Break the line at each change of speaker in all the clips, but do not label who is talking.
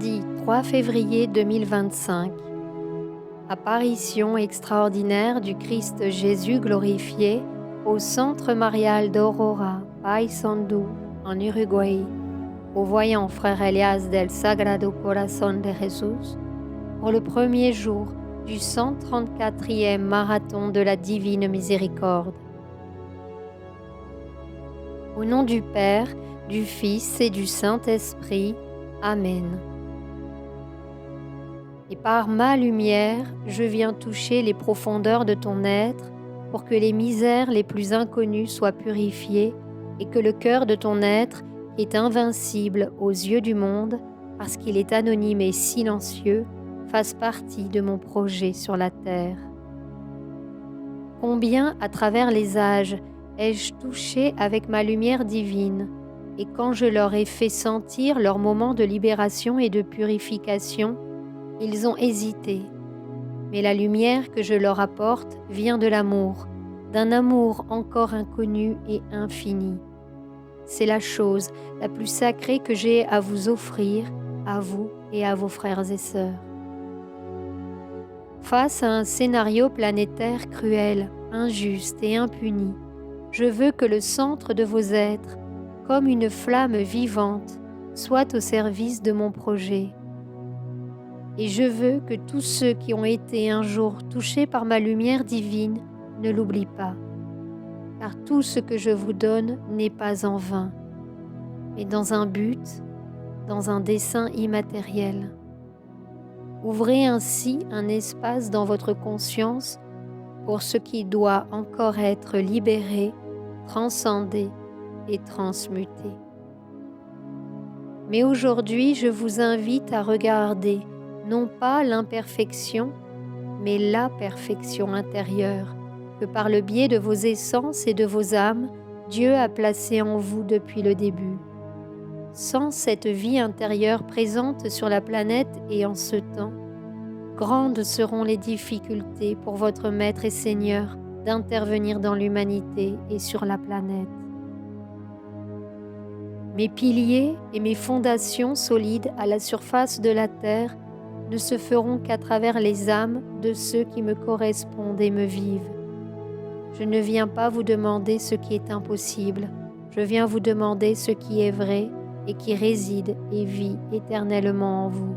Mardi 3 février 2025. Apparition extraordinaire du Christ Jésus glorifié au Centre Marial d'Aurora, Paysandú, en Uruguay, au voyant Frère Elias del Sagrado Corazón de Jesús, pour le premier jour du 134e marathon de la Divine Miséricorde. Au nom du Père, du Fils et du Saint-Esprit. Amen. Et par ma lumière, je viens toucher les profondeurs de ton être pour que les misères les plus inconnues soient purifiées et que le cœur de ton être, qui est invincible aux yeux du monde, parce qu'il est anonyme et silencieux, fasse partie de mon projet sur la terre. Combien, à travers les âges, ai-je touché avec ma lumière divine, et quand je leur ai fait sentir leur moment de libération et de purification, ils ont hésité. Mais la lumière que je leur apporte vient de l'amour, d'un amour encore inconnu et infini. C'est la chose la plus sacrée que j'ai à vous offrir, à vous et à vos frères et sœurs. Face à un scénario planétaire cruel, injuste et impuni, je veux que le centre de vos êtres, comme une flamme vivante, soit au service de mon projet. Et je veux que tous ceux qui ont été un jour touchés par ma lumière divine ne l'oublient pas, car tout ce que je vous donne n'est pas en vain, mais dans un but, dans un dessein immatériel. Ouvrez ainsi un espace dans votre conscience pour ce qui doit encore être libéré, transcendé et transmuté. Mais aujourd'hui, je vous invite à regarder non pas l'imperfection, mais la perfection intérieure que par le biais de vos essences et de vos âmes, Dieu a placée en vous depuis le début. Sans cette vie intérieure présente sur la planète et en ce temps, grandes seront les difficultés pour votre Maître et Seigneur d'intervenir dans l'humanité et sur la planète. Mes piliers et mes fondations solides à la surface de la terre ne se feront qu'à travers les âmes de ceux qui me correspondent et me vivent. Je ne viens pas vous demander ce qui est impossible, je viens vous demander ce qui est vrai et qui réside et vit éternellement en vous.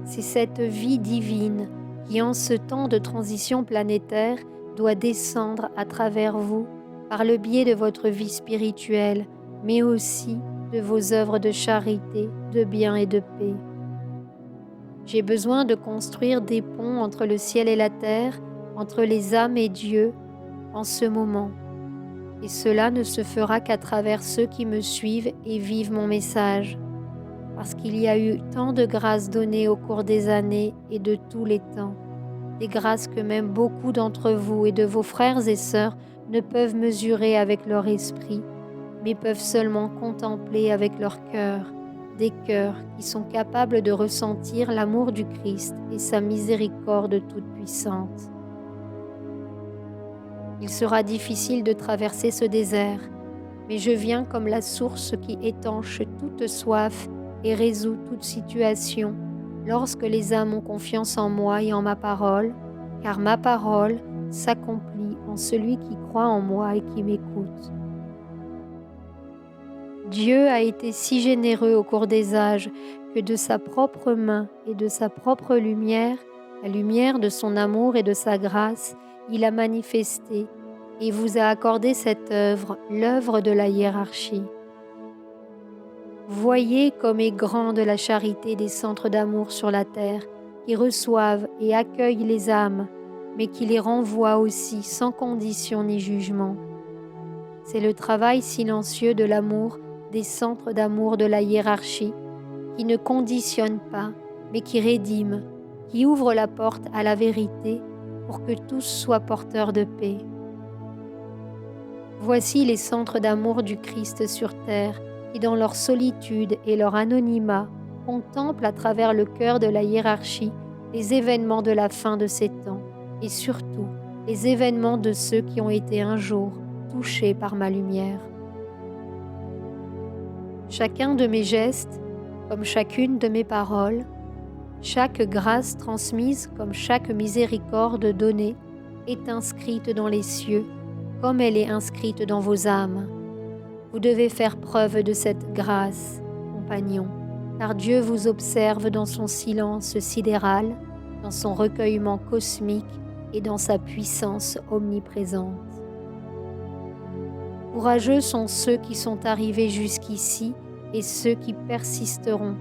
C'est cette vie divine qui, en ce temps de transition planétaire, doit descendre à travers vous par le biais de votre vie spirituelle, mais aussi de vos œuvres de charité, de bien et de paix. J'ai besoin de construire des ponts entre le ciel et la terre, entre les âmes et Dieu, en ce moment. Et cela ne se fera qu'à travers ceux qui me suivent et vivent mon message, parce qu'il y a eu tant de grâces données au cours des années et de tous les temps, des grâces que même beaucoup d'entre vous et de vos frères et sœurs ne peuvent mesurer avec leur esprit, mais peuvent seulement contempler avec leur cœur, des cœurs qui sont capables de ressentir l'amour du Christ et sa miséricorde toute puissante. Il sera difficile de traverser ce désert, mais je viens comme la source qui étanche toute soif et résout toute situation lorsque les âmes ont confiance en moi et en ma parole, car ma parole s'accomplit en celui qui croit en moi et qui m'écoute. Dieu a été si généreux au cours des âges que de sa propre main et de sa propre lumière, la lumière de son amour et de sa grâce, il a manifesté et vous a accordé cette œuvre, l'œuvre de la hiérarchie. Voyez comme est grande la charité des centres d'amour sur la terre, qui reçoivent et accueillent les âmes, mais qui les renvoient aussi sans condition ni jugement. C'est le travail silencieux de l'amour des centres d'amour de la hiérarchie, qui ne conditionne pas, mais qui rédime, qui ouvre la porte à la vérité pour que tous soient porteurs de paix. Voici les centres d'amour du Christ sur terre, qui dans leur solitude et leur anonymat contemplent à travers le cœur de la hiérarchie les événements de la fin de ces temps, et surtout les événements de ceux qui ont été un jour touchés par ma lumière. Chacun de mes gestes, comme chacune de mes paroles, chaque grâce transmise comme chaque miséricorde donnée est inscrite dans les cieux, comme elle est inscrite dans vos âmes. Vous devez faire preuve de cette grâce, compagnons, car Dieu vous observe dans son silence sidéral, dans son recueillement cosmique et dans sa puissance omniprésente. Courageux sont ceux qui sont arrivés jusqu'ici et ceux qui persisteront,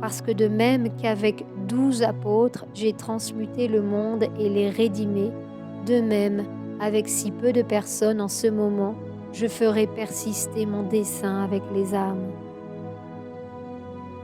parce que de même qu'avec 12 apôtres, j'ai transmuté le monde et les rédimé, de même, avec si peu de personnes en ce moment, je ferai persister mon dessein avec les âmes.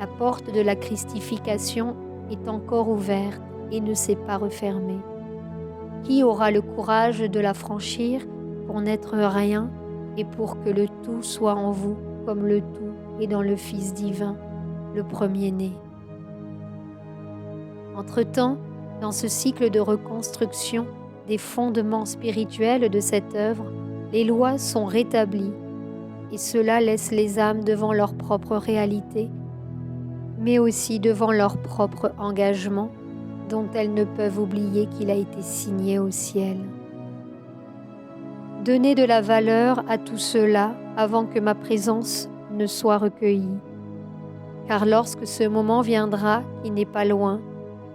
La porte de la christification est encore ouverte et ne s'est pas refermée. Qui aura le courage de la franchir pour n'être rien et pour que le tout soit en vous comme le tout est dans le Fils divin, le premier-né. Entre-temps, dans ce cycle de reconstruction des fondements spirituels de cette œuvre, les lois sont rétablies et cela laisse les âmes devant leur propre réalité, mais aussi devant leur propre engagement dont elles ne peuvent oublier qu'il a été signé au ciel. Donnez de la valeur à tout cela avant que ma présence ne soit recueillie. Car lorsque ce moment viendra, qui n'est pas loin,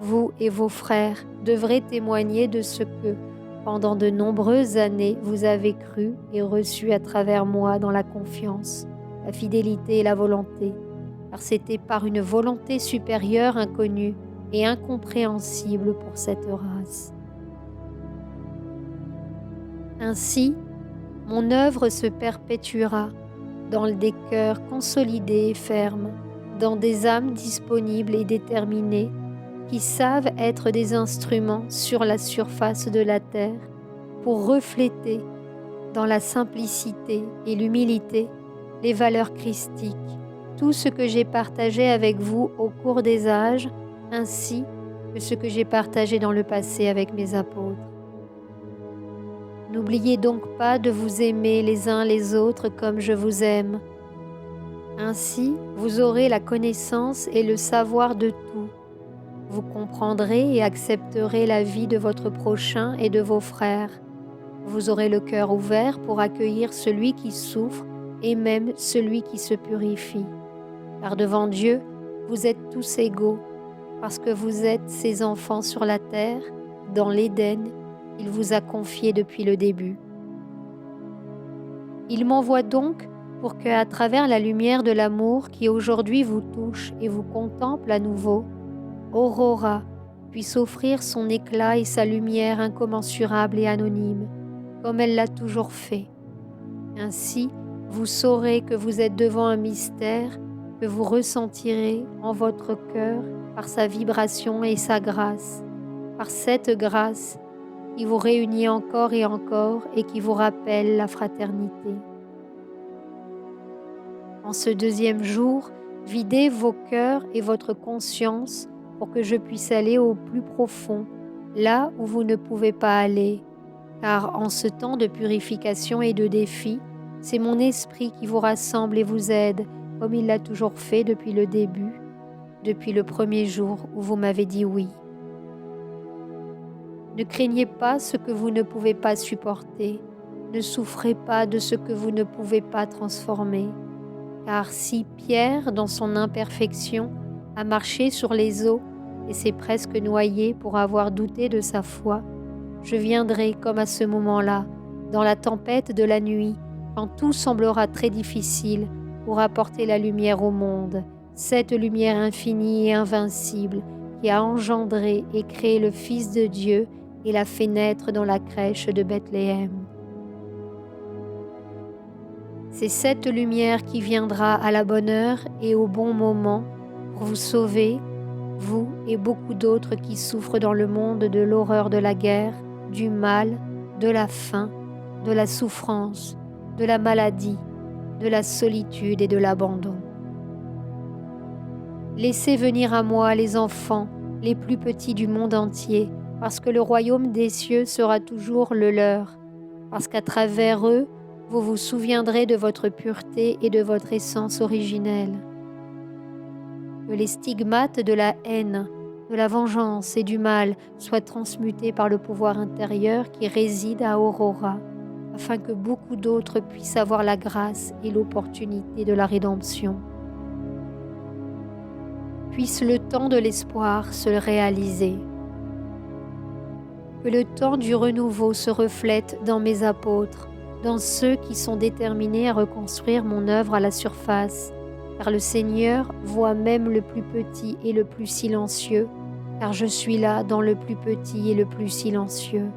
vous et vos frères devrez témoigner de ce que, pendant de nombreuses années, vous avez cru et reçu à travers moi dans la confiance, la fidélité et la volonté, car c'était par une volonté supérieure inconnue et incompréhensible pour cette race. Ainsi, mon œuvre se perpétuera dans des cœurs consolidés et fermes, dans des âmes disponibles et déterminées, qui savent être des instruments sur la surface de la terre pour refléter, dans la simplicité et l'humilité, les valeurs christiques, tout ce que j'ai partagé avec vous au cours des âges, ainsi que ce que j'ai partagé dans le passé avec mes apôtres. N'oubliez donc pas de vous aimer les uns les autres comme je vous aime. Ainsi, vous aurez la connaissance et le savoir de tout. Vous comprendrez et accepterez la vie de votre prochain et de vos frères. Vous aurez le cœur ouvert pour accueillir celui qui souffre et même celui qui se purifie. Car devant Dieu, vous êtes tous égaux, parce que vous êtes ses enfants sur la terre, dans l'Éden, qu'il vous a confié depuis le début. Il m'envoie donc pour que, à travers la lumière de l'amour qui aujourd'hui vous touche et vous contemple à nouveau, Aurora puisse offrir son éclat et sa lumière incommensurable et anonyme, comme elle l'a toujours fait. Ainsi, vous saurez que vous êtes devant un mystère que vous ressentirez en votre cœur par sa vibration et sa grâce, par cette grâce qui vous réunit encore et encore et qui vous rappelle la fraternité. En ce deuxième jour, videz vos cœurs et votre conscience pour que je puisse aller au plus profond, là où vous ne pouvez pas aller, car en ce temps de purification et de défi, c'est mon esprit qui vous rassemble et vous aide, comme il l'a toujours fait depuis le début, depuis le premier jour où vous m'avez dit oui. Ne craignez pas ce que vous ne pouvez pas supporter, ne souffrez pas de ce que vous ne pouvez pas transformer, car si Pierre, dans son imperfection, a marché sur les eaux et s'est presque noyé pour avoir douté de sa foi, je viendrai comme à ce moment-là, dans la tempête de la nuit, quand tout semblera très difficile, pour apporter la lumière au monde, cette lumière infinie et invincible qui a engendré et créé le Fils de Dieu et l'a fait naître dans la crèche de Bethléem. C'est cette lumière qui viendra à la bonne heure et au bon moment pour vous sauver, vous et beaucoup d'autres qui souffrent dans le monde de l'horreur de la guerre, du mal, de la faim, de la souffrance, de la maladie, de la solitude et de l'abandon. Laissez venir à moi les enfants, les plus petits du monde entier, parce que le royaume des cieux sera toujours le leur, parce qu'à travers eux, vous vous souviendrez de votre pureté et de votre essence originelle. Que les stigmates de la haine, de la vengeance et du mal soient transmutés par le pouvoir intérieur qui réside à Aurora, afin que beaucoup d'autres puissent avoir la grâce et l'opportunité de la rédemption. Puisse le temps de l'espoir se réaliser. Que le temps du renouveau se reflète dans mes apôtres, dans ceux qui sont déterminés à reconstruire mon œuvre à la surface, car le Seigneur voit même le plus petit et le plus silencieux, car je suis là dans le plus petit et le plus silencieux.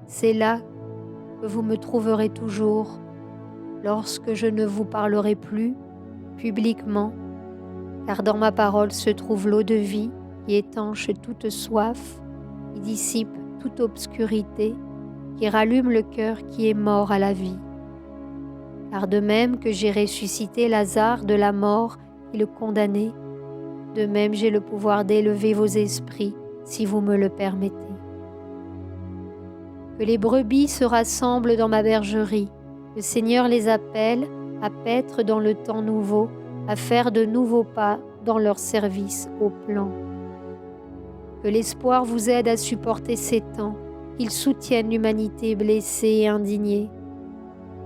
C'est là que vous me trouverez toujours, lorsque je ne vous parlerai plus publiquement, car dans ma parole se trouve l'eau de vie qui étanche toute soif, qui dissipe toute obscurité, qui rallume le cœur qui est mort à la vie. Car de même que j'ai ressuscité Lazare de la mort et le condamné, de même j'ai le pouvoir d'élever vos esprits si vous me le permettez. Que les brebis se rassemblent dans ma bergerie, le Seigneur les appelle à paître dans le temps nouveau, à faire de nouveaux pas dans leur service au plan. Que l'espoir vous aide à supporter ces temps, qu'il soutienne l'humanité blessée et indignée.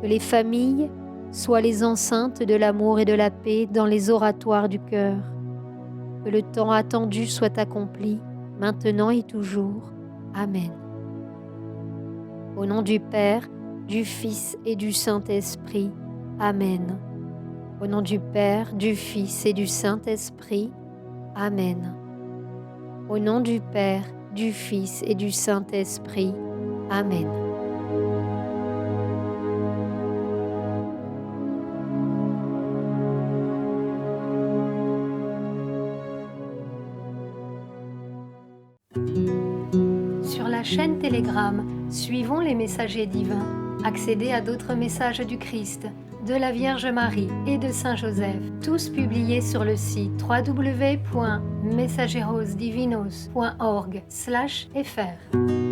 Que les familles soient les enceintes de l'amour et de la paix dans les oratoires du cœur. Que le temps attendu soit accompli, maintenant et toujours. Amen. Au nom du Père, du Fils et du Saint-Esprit. Amen. Au nom du Père, du Fils et du Saint-Esprit. Amen. Au nom du Père, du Fils et du Saint-Esprit. Amen. Sur la chaîne Telegram, suivons les messagers divins. Accédez à d'autres messages du Christ, de la Vierge Marie et de Saint Joseph, tous publiés sur le site www.mensagerosdivinos.org/fr.